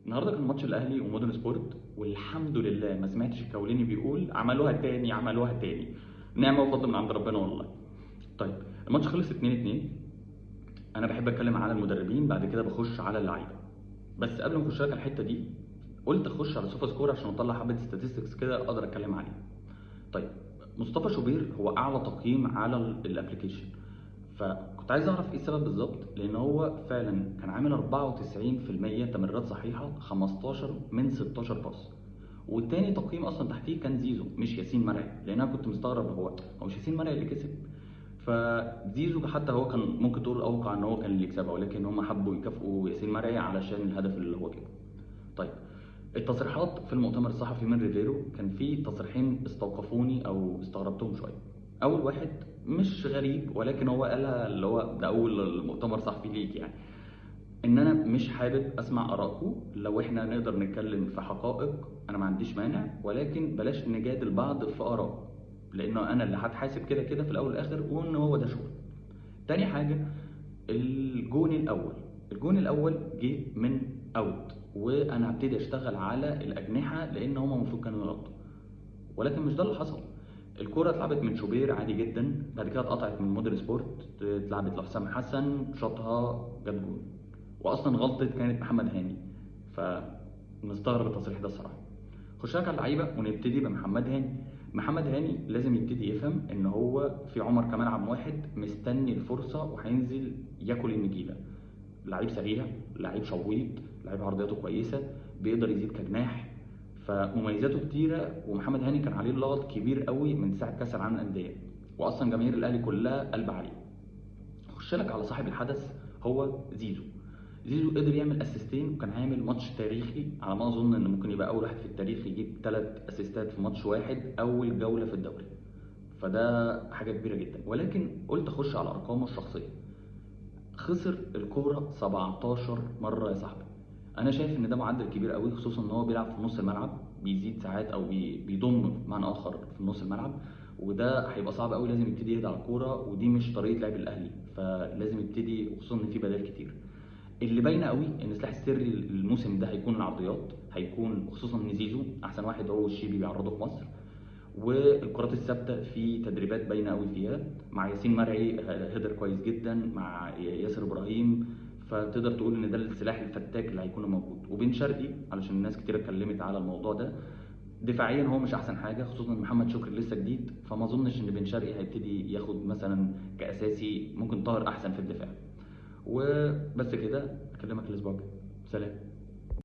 النهارده كان ماتش الاهلي ومودرن سبورت، والحمد لله ما سمعتش الكوليني بيقول عملوها تاني عملوها تاني. نعمه وفضل من عند ربنا والله. طيب، الماتش خلص 2-2. انا بحب اتكلم على المدربين، بعد كده بخش على اللعيبه. بس قبل ما اخش لك على الحته دي، قلت اخش على سوفا سكور عشان اطلع حبه statistics كده اقدر اتكلم عليها. طيب، مصطفى شوبير هو اعلى تقييم على الابلكيشن. فكنت عايز اعرف ايه السبب بالظبط، لان هو فعلا كان عامل 94% تمريرات صحيحه، 15 من 16 باص. والتاني تقييم اصلا تحتيه كان زيزو مش ياسين مرعي، لان انا كنت مستغرب هو مش ياسين مرعي اللي كسب. فزيزو حتى هو كان ممكن تقول اوقع ان هو كان اللي يكسبها، ولكن هم حبوا يكافئوا ياسين مرعي علشان الهدف اللي هو جابه. طيب، التصريحات في المؤتمر الصحفي من ريفيرو كان في تصريحين استوقفوني او استغربتهم شويه. اول واحد مش غريب، ولكن هو قالها اللي هو ده اول مؤتمر صحفي ليك يعني، ان انا مش حابب اسمع ارائكم. لو احنا نقدر نتكلم في حقائق انا ما عنديش مانع، ولكن بلاش نجادل بعض في اراء، لانه انا اللي هتحاسب كده كده في الاول والاخر، وان هو ده شغل. تاني حاجه، الجون الاول جه من اوت، وانا هبتدي اشتغل على الاجنحه لان هم المفروض كانوا يغطوا، ولكن مش ده اللي حصل. الكرة اتلعبت من شوبير عادي جدا، بعد كده اتقطعت من مودرن سبورت، اتلعبت لحسام حسن، شاطها جاب جول. واصلا غلطة كانت محمد هاني. فمستغرب التصريح ده الصراحة. خش لك على اللعيبة ونبتدي بمحمد هاني. محمد هاني لازم يبتدي يفهم ان هو في عمر كمال عبد واحد مستني الفرصة وهينزل ياكل النجيلة. لعيب سريع، لعيب شويط، لعيب عرضياته كويسة، بيقدر يزيد كجناح. فمميزاته كتيره، ومحمد هاني كان عليه لغط كبير قوي من ساعه كاس العالم للانديه، واصلا جماهير الاهلي كلها قلب عليه. خش لك على صاحب الحدث، هو زيزو. زيزو قدر يعمل اسيستين، وكان عامل ماتش تاريخي، على ما اظن ان ممكن يبقى اول واحد في التاريخ يجيب 3 اسيستات في ماتش واحد اول جوله في الدوري. فده حاجه كبيره جدا، ولكن قلت اخش على ارقامه الشخصيه. خسر الكوره 17 مره يا صاحبي. انا شايف ان ده معدل كبير قوي، خصوصا ان هو بيلعب في نص الملعب، بيزيد ساعات او بيضم بمعنى اخر في نص الملعب. وده هيبقى صعب قوي، لازم يبتدي يهدى على الكوره، ودي مش طريقه لعب الاهلي، فلازم يبتدي، خصوصا ان في بدائل كتير. اللي باينه قوي ان السلاح السري الموسم ده هيكون العرضيات، هيكون خصوصا ان زيزو احسن واحد هو والشيبي بيعرضوا في مصر. والكرات الثابته في تدريبات باينه قوي فيها، مع ياسين مرعي هيدر كويس جدا، مع ياسر ابراهيم. فتقدر تقول ان ده السلاح الفتاك اللي هيكون موجود. وبن شرقي علشان الناس كتير اتكلمت على الموضوع ده، دفاعيا هو مش احسن حاجه، خصوصا ان محمد شكري لسه جديد، فما اظنش ان بن شرقي هيبتدي ياخد مثلا كاساسي. ممكن طاهر احسن في الدفاع. وبس كده، اكلمك الاسبوع الجاي. سلام.